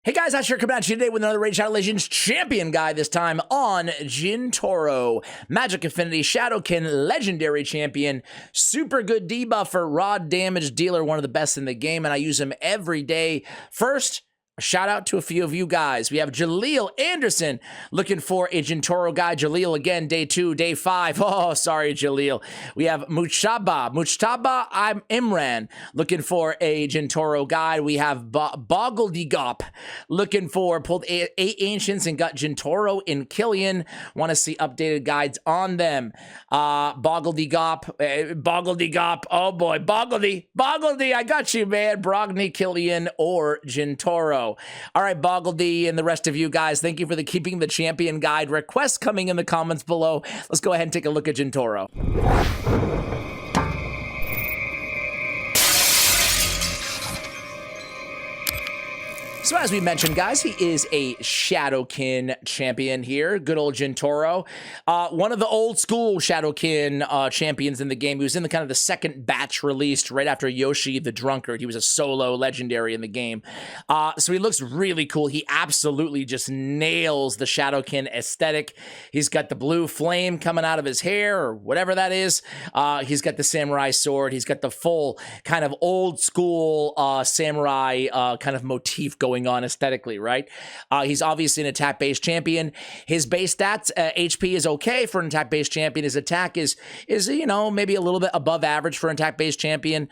Hey guys, Asher coming at you today with another Raid Shadow Legends champion guy, this time on Jintoro. Magic Affinity Shadowkin Legendary Champion. Super good debuffer, raw damage dealer, one of the best in the game, and I use him every day. First, a shout out to a few of you guys. We have Jaleel Anderson looking for a Jintoro guy. Jaleel again, day 2, day 5. Oh, sorry, Jaleel. We have Mujtaba, I'm Imran, looking for a Jintoro guide. We have Boggledigop looking for, pulled 8 Ancients and got Jintoro in Killian. Want to see updated guides on them. Boggledigop, oh boy, Boggledy, I got you, man. Brogni, Killian, or Jintoro. All right, Boggledy and the rest of you guys, thank you for the Keeping the Champion guide requests coming in the comments below. Let's go ahead and take a look at Jintoro. So as we mentioned, guys, he is a Shadowkin champion here. Good old Jintoro. One of the old school Shadowkin champions in the game. He was in the kind of the second batch released right after Yoshi the Drunkard. He was a solo legendary in the game. So he looks really cool. He absolutely just nails the Shadowkin aesthetic. He's got the blue flame coming out of his hair or whatever that is. He's got the samurai sword. He's got the full kind of old school samurai kind of motif going on aesthetically, right? He's obviously an attack-based champion. His base stats, HP is okay for an attack-based champion. His attack is you know, maybe a little bit above average for an attack-based champion.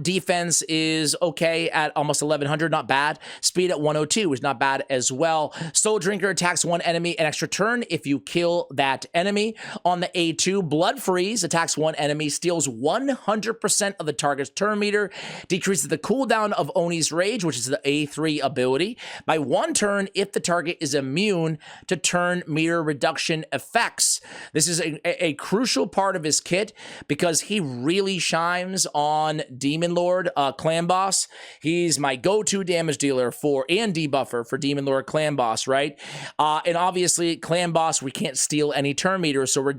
Defense is okay at almost 1100, not bad. Speed at 102 is not bad as well. Soul Drinker attacks one enemy an extra turn if you kill that enemy. On the A2, Blood Freeze attacks one enemy, steals 100% of the target's turn meter, decreases the cooldown of Oni's Rage, which is the A3 ability, by 1 turn if the target is immune to turn meter reduction effects. This is a crucial part of his kit because he really shines on Demon Lord Clan Boss. He's my go-to damage dealer for and debuffer for Demon Lord Clan Boss, right? And obviously Clan Boss, we can't steal any turn meters, so we're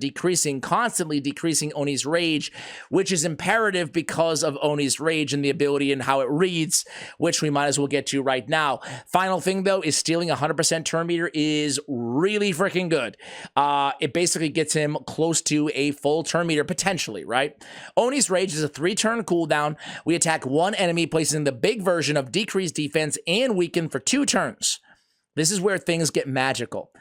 constantly decreasing Oni's Rage, which is imperative because of Oni's Rage and the ability and how it reads, which we might as well get to right now. Final thing, though, is stealing 100% turn meter is really freaking good. It basically gets him close to a full turn meter, potentially, right? Oni's Rage is a 3-turn cooldown. We attack one enemy, placing the big version of decreased defense and weaken for 2 turns. This is where things get magical.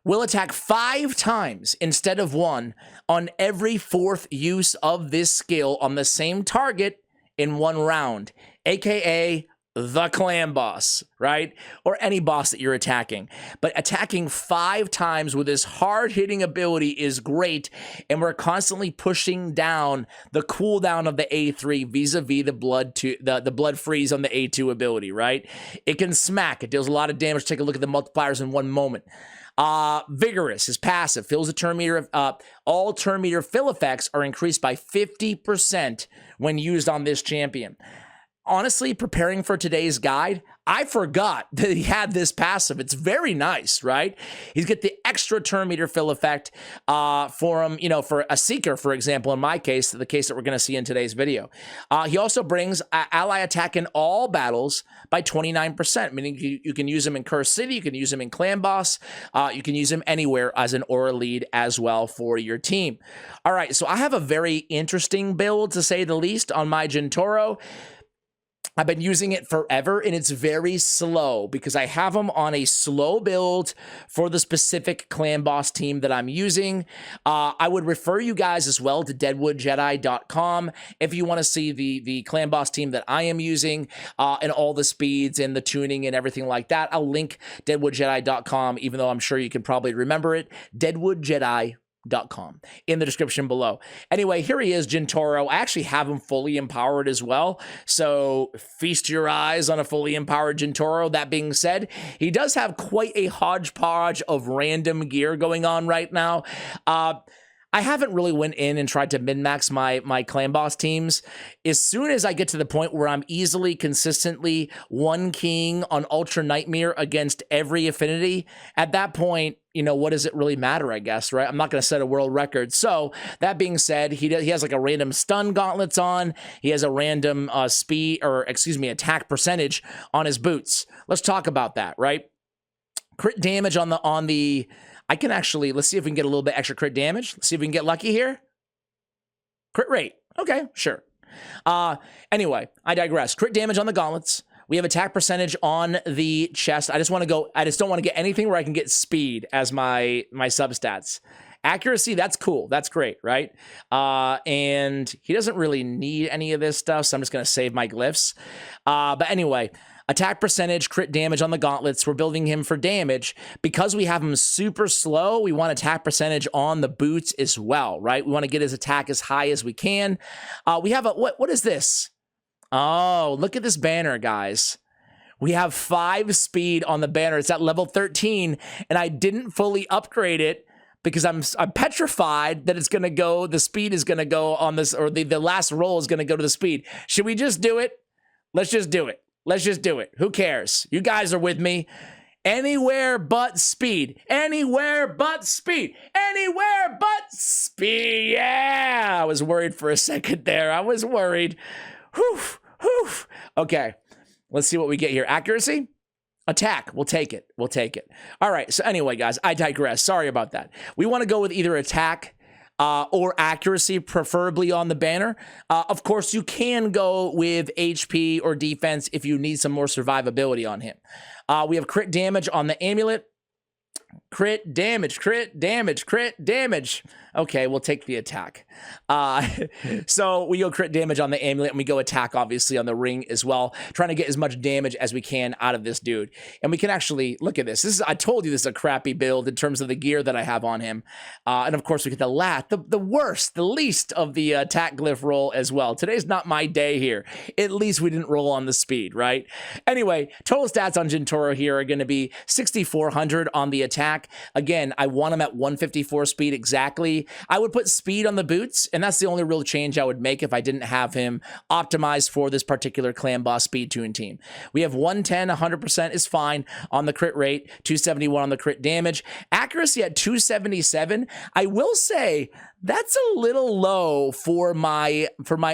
We'll attack 5 times instead of 1 on every 4th use of this skill on the same target in 1 round, aka the clan boss, right? Or any boss that you're attacking. But attacking 5 times with this hard-hitting ability is great, and we're constantly pushing down the cooldown of the A3 vis-a-vis the blood freeze on the A2 ability, right? It can smack. It deals a lot of damage. Take a look at the multipliers in one moment. Vigorous is passive, fills a turn meter. All turn meter fill effects are increased by 50% when used on this champion. Honestly, preparing for today's guide, I forgot that he had this passive. It's very nice, right? He's got the extra turn meter fill effect for him, you know, for a Seeker, for example, in my case, the case that we're going to see in today's video. He also brings ally attack in all battles by 29%, meaning you can use him in Curse City, you can use him in Clan Boss, you can use him anywhere as an aura lead as well for your team. All right, so I have a very interesting build, to say the least, on my Jintoro. I've been using it forever, and it's very slow because I have them on a slow build for the specific Clan Boss team that I'm using. I would refer you guys as well to deadwoodjedi.com if you want to see the Clan Boss team that I am using and all the speeds and the tuning and everything like that. I'll link deadwoodjedi.com, even though I'm sure you can probably remember it. deadwoodjedi.com in the description below. Anyway, here he is, Jintoro. I actually have him fully empowered as well, so feast your eyes on a fully empowered Jintoro. That being said, he does have quite a hodgepodge of random gear going on right now. I haven't really went in and tried to min-max my clan boss teams. As soon as I get to the point where I'm easily, consistently one king on Ultra Nightmare against every affinity, at that point, you know, what does it really matter, I guess, right? I'm not going to set a world record. So that being said, he has like a random stun gauntlets on. He has a random attack percentage on his boots. Let's talk about that, right? Crit damage on the I can actually, let's see if we can get a little bit extra crit damage. Let's see if we can get lucky here. Crit rate. Okay, sure. Anyway, I digress. Crit damage on the gauntlets. We have attack percentage on the chest. I just don't want to get anything where I can get speed as my substats. Accuracy, that's cool. That's great, right? And he doesn't really need any of this stuff, so I'm just going to save my glyphs. But anyway, attack percentage, crit damage on the gauntlets. We're building him for damage. Because we have him super slow, we want attack percentage on the boots as well, right? We want to get his attack as high as we can. We have what is this? Oh, look at this banner, guys. We have 5 speed on the banner. It's at level 13, and I didn't fully upgrade it because I'm petrified that it's going to go, the speed is going to go on this, or the last roll is going to go to the speed. Should we just do it? Let's just do it. Let's just do it. Who cares? You guys are with me. Anywhere but speed. Anywhere but speed. Anywhere but speed. Yeah. I was worried for a second there. I was worried. Whew. Whew. Okay. Let's see what we get here. Accuracy. Attack. We'll take it. We'll take it. All right. So anyway, guys, I digress. Sorry about that. We want to go with either attack or accuracy, preferably on the banner. Of course, you can go with HP or defense if you need some more survivability on him. We have crit damage on the amulet. Crit damage, crit damage, crit damage. Okay, we'll take the attack. So we go crit damage on the amulet, and we go attack, obviously, on the ring as well, trying to get as much damage as we can out of this dude. And we can actually, look at this. I told you this is a crappy build in terms of the gear that I have on him. And of course, we get the worst, the least of the attack glyph roll as well. Today's not my day here. At least we didn't roll on the speed, right? Anyway, total stats on Jintoro here are going to be 6,400 on the attack. Again, I want him at 154 speed exactly. I would put speed on the boots, and that's the only real change I would make if I didn't have him optimized for this particular clan boss speed tune team. We have 110, 100% is fine on the crit rate, 271 on the crit damage. Accuracy at 277. I will say that's a little low for my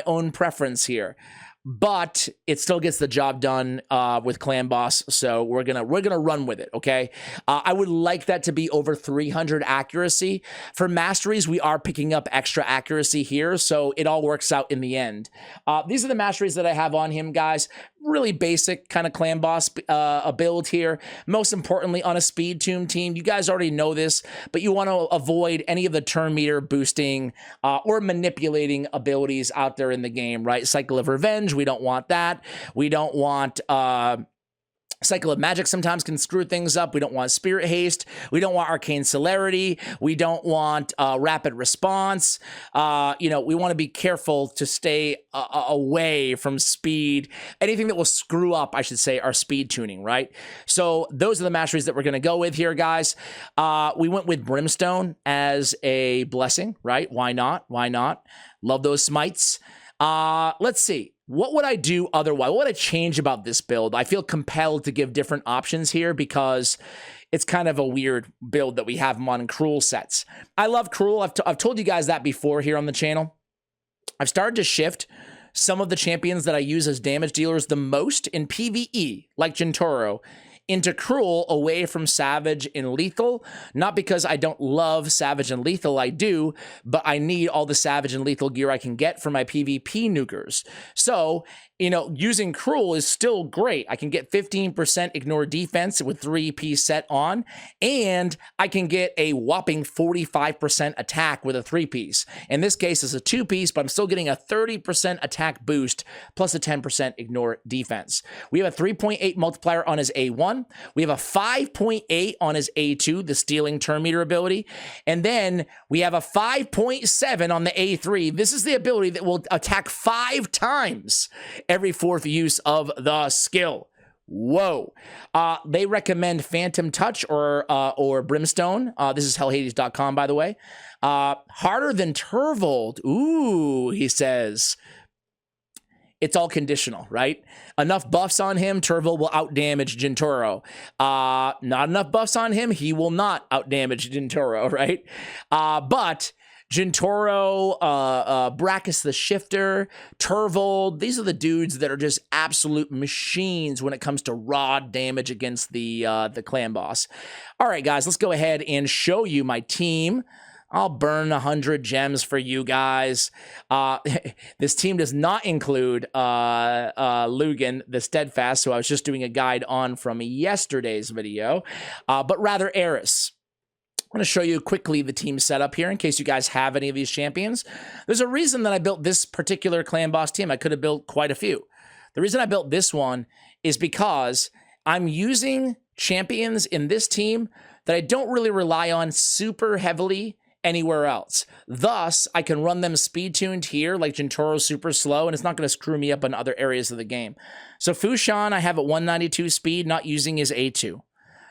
own preference here, but it still gets the job done with clan boss, so we're gonna run with it. Okay, I would like that to be over 300 accuracy. For masteries, we are picking up extra accuracy here, so it all works out in the end. These are the masteries that I have on him, guys. Really basic kind of clan boss build here. Most importantly, on a speed tune team, you guys already know this, but you want to avoid any of the turn meter boosting or manipulating abilities out there in the game, right? Cycle of Revenge, we don't want that. We don't want Cycle of Magic sometimes can screw things up. We don't want Spirit Haste. We don't want Arcane Celerity. We don't want Rapid Response. You know, we want to be careful to stay away from speed. Anything that will screw up, I should say, our speed tuning, right? So those are the masteries that we're going to go with here, guys. We went with Brimstone as a blessing, right? Why not? Why not? Love those smites. Let's see. What would I do otherwise? What would I change about this build? I feel compelled to give different options here because it's kind of a weird build that we have them on Cruel sets. I love Cruel. I've told you guys that before here on the channel. I've started to shift some of the champions that I use as damage dealers the most in PvE, like Jintoro, into Cruel away from Savage and Lethal. Not because I don't love Savage and Lethal, I do, but I need all the Savage and Lethal gear I can get for my PvP nukers. So, you know, using Cruel is still great. I can get 15% ignore defense with 3-piece set on, and I can get a whopping 45% attack with a 3-piece. In this case, it's a 2-piece, but I'm still getting a 30% attack boost plus a 10% ignore defense. We have a 3.8 multiplier on his A1. We have a 5.8 on his A2, the stealing turn meter ability. And then we have a 5.7 on the A3. This is the ability that will attack 5 times every 4th use of the skill. Whoa. They recommend Phantom Touch or Brimstone. This is hellhades.com, by the way. Harder than Turvold. Ooh, he says. It's all conditional, right? Enough buffs on him, Turvold will outdamage Jintoro. Not enough buffs on him, he will not outdamage Jintoro, right? But Jintoro, Brackus the Shifter, Turvold, these are the dudes that are just absolute machines when it comes to raw damage against the clan boss. All right, guys, let's go ahead and show you my team. I'll burn 100 gems for you guys. This team does not include Lugan, the Steadfast, who I was just doing a guide on from yesterday's video, but rather Eris. I'm going to show you quickly the team setup here in case you guys have any of these champions. There's a reason that I built this particular clan boss team. I could have built quite a few. The reason I built this one is because I'm using champions in this team that I don't really rely on super heavily anywhere else. Thus, I can run them speed-tuned here, like Jintoro's super slow, and it's not going to screw me up in other areas of the game. So Fushan, I have at 192 speed, not using his A2.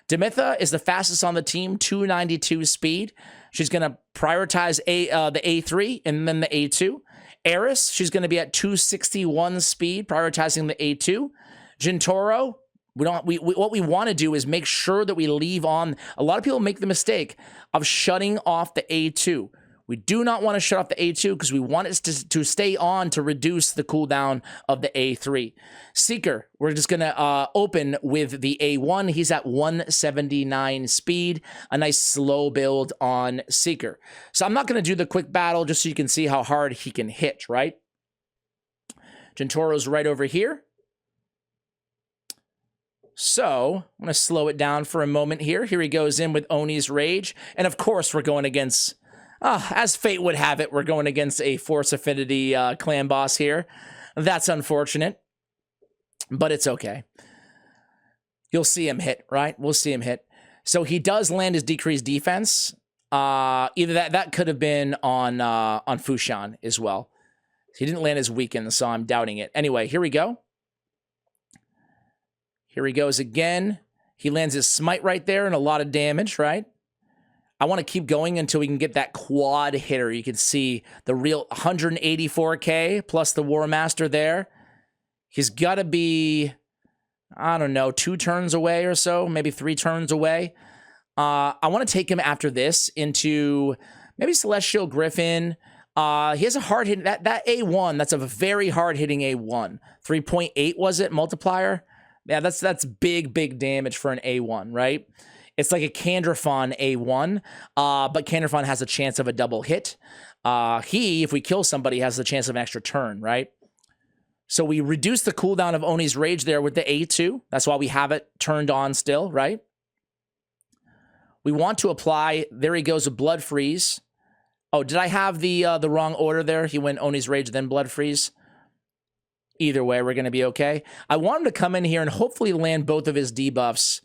Demitha is the fastest on the team, 292 speed. She's going to prioritize the A3 and then the A2. Eris, she's going to be at 261 speed, prioritizing the A2. Jintoro, what we want to do is make sure that we leave on. A lot of people make the mistake of shutting off the A2. We do not want to shut off the A2 because we want it to stay on to reduce the cooldown of the A3. Seeker, we're just going to open with the A1. He's at 179 speed. A nice slow build on Seeker. So I'm not going to do the quick battle just so you can see how hard he can hit, right? Jintoro's right over here. So I'm going to slow it down for a moment here. Here he goes in with Oni's Rage. And of course, we're going against, as fate would have it, we're going against a Force Affinity clan boss here. That's unfortunate, but it's okay. You'll see him hit, right? We'll see him hit. So he does land his decreased defense. Either that could have been on Fushan as well. He didn't land his weaken, so I'm doubting it. Anyway, here we go. Here he goes again. He lands his smite right there and a lot of damage, right? I want to keep going until we can get that quad hitter. You can see the real 184k plus the War Master there. He's got to be, I don't know, 2 turns away or so, maybe 3 turns away. I want to take him after this into maybe Celestial Griffin. He has a hard hit. That A1, that's a very hard hitting A1. 3.8 was it, multiplier? Yeah, that's big damage for an A1, right? It's like a Candrafon A1, but Candrafon has a chance of a double hit. If we kill somebody, has the chance of an extra turn, right? So we reduce the cooldown of Oni's Rage there with the A2. That's why we have it turned on still, right? We want to apply, there he goes, a Blood Freeze. Oh, did I have the wrong order there? He went Oni's Rage, then Blood Freeze. Either way, we're going to be okay. I want him to come in here and hopefully land both of his debuffs.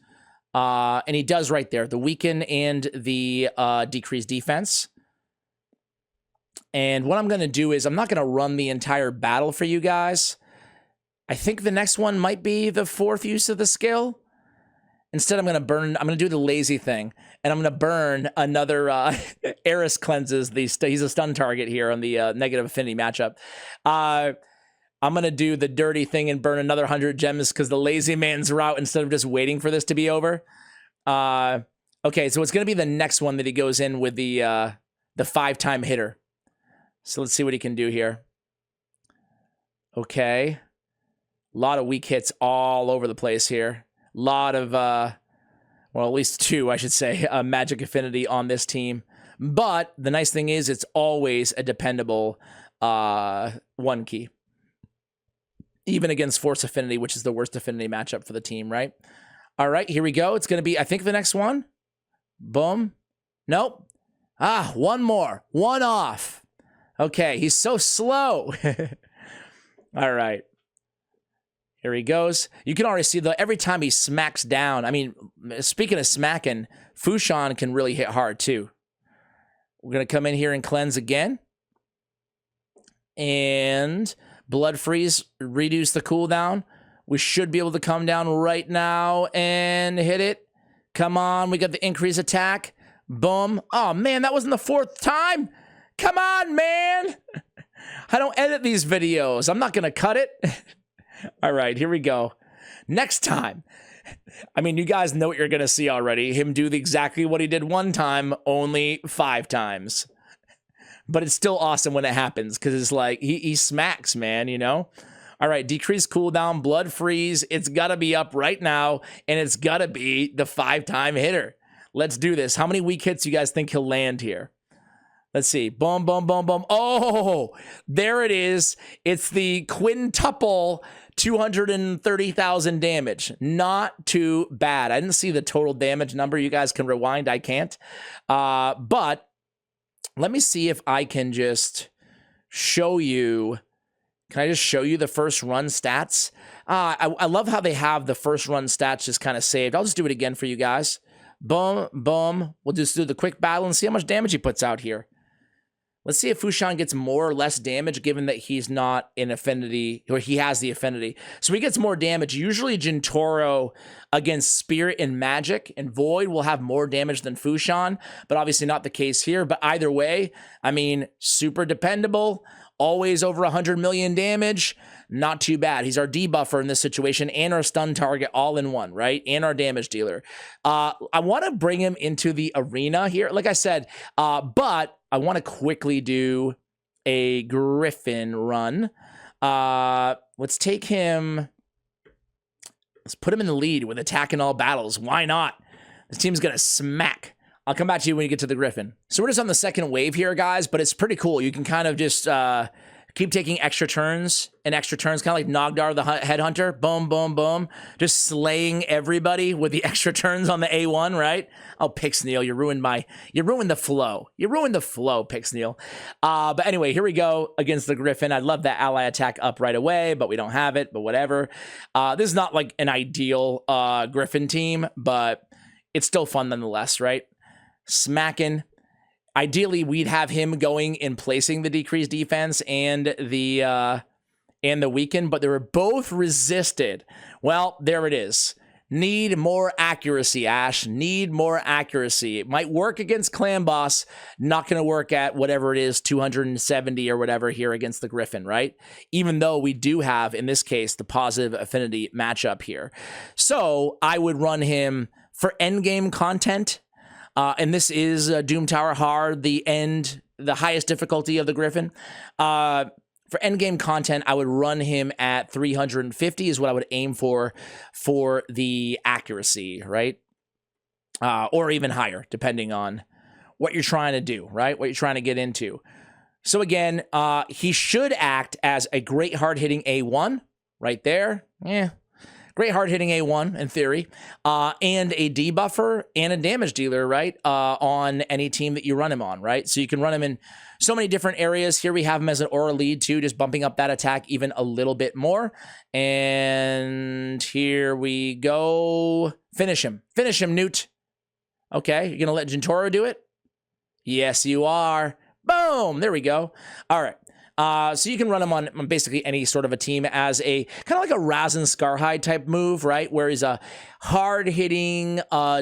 And he does right there. The weaken and the decreased defense. And what I'm going to do is I'm not going to run the entire battle for you guys. I think the next one might be the 4th use of the skill. Instead, I'm going to do the lazy thing. And I'm going to burn another Eris cleanses. He's a stun target here on the negative affinity matchup. I'm going to do the dirty thing and burn another 100 gems because the lazy man's route instead of just waiting for this to be over. Okay, so it's going to be the next one that he goes in with the 5-time hitter. So let's see what he can do here. Okay. A lot of weak hits all over the place here. A lot of, well, at least 2, I should say, magic affinity on this team. But the nice thing is it's always a dependable 1 key. Even against Force Affinity, which is the worst affinity matchup for the team, right? All right, here we go. It's going to be, I think, the next one. Boom. Nope. One more. 1 off. Okay, he's so slow. All right. Here he goes. You can already see, though, every time he smacks down. I mean, speaking of smacking, Fushan can really hit hard, too. We're going to come in here and cleanse again. And Blood Freeze, reduce the cooldown. We should be able to come down right now and hit it. Come on, we got the increase attack. Boom. Oh, man, that wasn't the 4th time. Come on, man. I don't edit these videos. I'm not going to cut it. All right, here we go. Next time. I mean, you guys know what you're going to see already. Him do exactly what he did one time, only 5 times. But it's still awesome when it happens because it's like he smacks, man, you know? All right, decrease cooldown, blood freeze. It's got to be up right now, and it's got to be the 5-time hitter. Let's do this. How many weak hits you guys think he'll land here? Let's see. Boom, boom, boom, boom. Oh, there it is. It's the quintuple 230,000 damage. Not too bad. I didn't see the total damage number. You guys can rewind. I can't. But let me see if I can just show you. Can I just show you the first run stats? I love how they have the first run stats just kind of saved. I'll just do it again for you guys. Boom, boom. We'll just do the quick battle and see how much damage he puts out here. Let's see if Fushan gets more or less damage given that he's not in affinity, or he has the affinity. So he gets more damage. Usually Jintoro against Spirit and Magic and Void will have more damage than Fushan, but obviously not the case here. But either way, I mean, super dependable, always over 100 million damage. Not too bad. He's our debuffer in this situation and our stun target all in one, right? And our damage dealer. I want to bring him into the arena here, like I said, but I want to quickly do a Griffin run. Let's take him. Let's put him in the lead with attack in all battles. Why not? This team's going to smack. I'll come back to you when you get to the Griffin. So we're just on the second wave here, guys, but it's pretty cool. You can kind of just keep taking extra turns and extra turns, kind of like Nogdar the Headhunter. Boom, boom, boom. Just slaying everybody with the extra turns on the A1, right? Oh, Pixneal, you ruined the flow. You ruined the flow, Pixneal. But anyway, here we go against the Griffin. I'd love that ally attack up right away, but we don't have it, but whatever. This is not like an ideal Griffin team, but it's still fun nonetheless, right? Smacking. Ideally, we'd have him going and placing the decreased defense and the weaken, but they were both resisted. Well, there it is. Need more accuracy, Ash. Need more accuracy. It might work against Clan Boss, not going to work at whatever it is, 270 or whatever here against the Griffin, right? Even though we do have, in this case, the positive affinity matchup here. So I would run him for endgame content. And this is Doom Tower Hard, the highest difficulty of the Griffin. For endgame content, I would run him at 350 is what I would aim for the accuracy, right? Or even higher, depending on what you're trying to do, right? What you're trying to get into. So again, he should act as a great hard-hitting A1 right there. Yeah. Great hard-hitting A1, in theory, and a debuffer and a damage dealer, right, on any team that you run him on, right? So you can run him in so many different areas. Here we have him as an aura lead, too, just bumping up that attack even a little bit more. And here we go. Finish him. Finish him, Newt. Okay, you're going to let Jintoro do it? Yes, you are. Boom! There we go. All right. So you can run him on basically any sort of a team as a kind of like a Razin Scarhide type move, right? Where he's a hard-hitting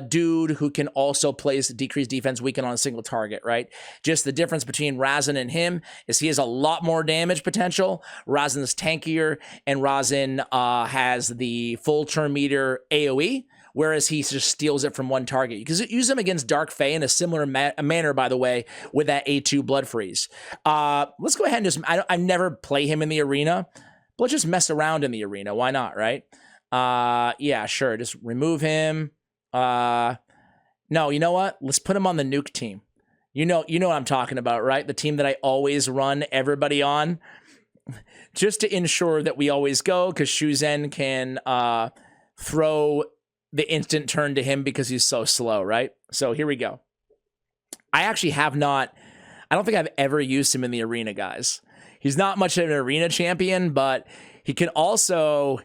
dude who can also place decreased defense weaken on a single target, right? Just the difference between Razin and him is he has a lot more damage potential. Razin is tankier, and Razin has the full turn meter AoE, whereas he just steals it from one target. You can use him against Dark Fae in a similar manner, by the way, with that A2 Blood Freeze. Let's go ahead and just, I never play him in the arena, but let's just mess around in the arena. Why not, right? Yeah, sure. Just remove him. No, you know what? Let's put him on the nuke team. You know what I'm talking about, right? The team that I always run everybody on, just to ensure that we always go, because Shuzen can throw the instant turn to him because he's so slow, right? So here we go. I actually have not, I don't think I've ever used him in the arena, guys. He's not much of an arena champion, but he can also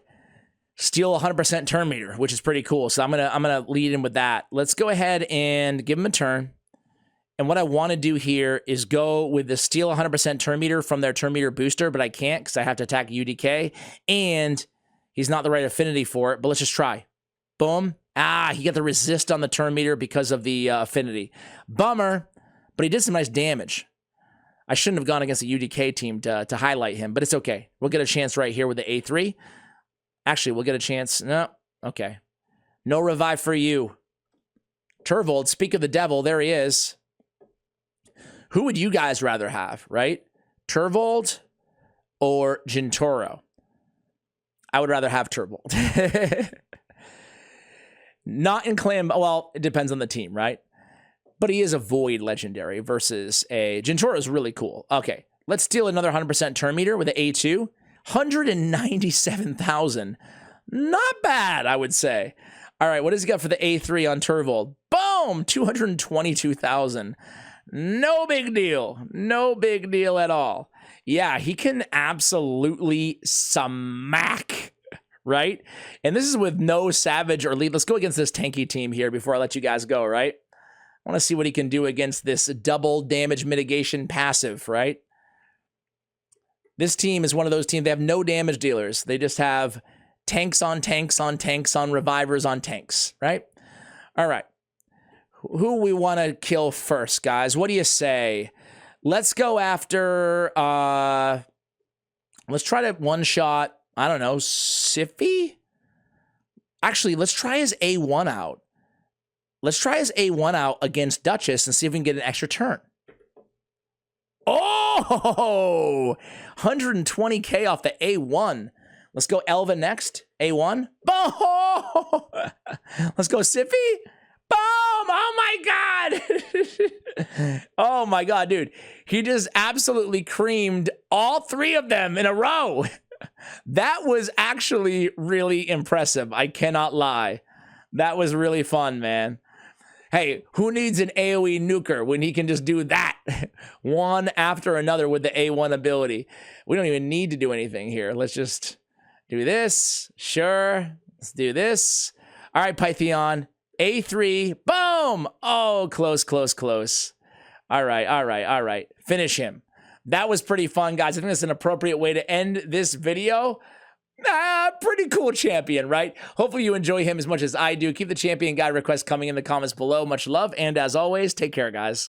steal 100% turn meter, which is pretty cool. So I'm gonna lead him with that. Let's go ahead and give him a turn. And what I want to do here is go with the steal 100% turn meter from their turn meter booster, but I can't because I have to attack UDK. And He's not the right affinity for it, but let's just try. Boom. Ah, he got the resist on the turn meter because of the affinity. Bummer, but he did some nice damage. I shouldn't have gone against the UDK team to highlight him, but it's okay. We'll get a chance right here with the A3. Actually, we'll get a chance. No, okay. No revive for you. Turvold, speak of the devil, there he is. Who would you guys rather have, right? Turvold or Jintoro? I would rather have Turvold. Not in clan, well, it depends on the team, right? But he is a void legendary versus a Jintoro is really cool. Okay, let's steal another 100% turn meter with an A2. 197,000. Not bad, I would say. All right, what does he got for the A3 on Turvold? Boom, 222,000. No big deal. No big deal at all. Yeah, he can absolutely smack, right? And this is with no Savage or lead. Let's go against this tanky team here before I let you guys go, right? I want to see what he can do against this double damage mitigation passive, right? This team is one of those teams, they have no damage dealers. They just have tanks on tanks on tanks on revivers on tanks, right? All right. Who we want to kill first, guys? What do you say? Let's go after, let's try to one-shot, I don't know, Siffy? Actually, let's try his A1 out. Let's try his A1 out against Duchess and see if we can get an extra turn. Oh, 120K off the A1. Let's go Elva next. A1. Boom! Let's go Siffy. Boom! Oh my God! Oh my God, dude. He just absolutely creamed all three of them in a row. That was actually really impressive. I cannot lie. That was really fun, man. Hey, who needs an AoE nuker when he can just do that one after another with the A1 ability? We don't even need to do anything here. Let's just do this. Sure. Let's do this. All right, Pythion. A3. Boom. Oh, close, close, close. All right, all right, all right. Finish him. That was pretty fun, guys. I think that's an appropriate way to end this video. Pretty cool champion, right? Hopefully you enjoy him as much as I do. Keep the champion guide requests coming in the comments below. Much love, and as always, take care, guys.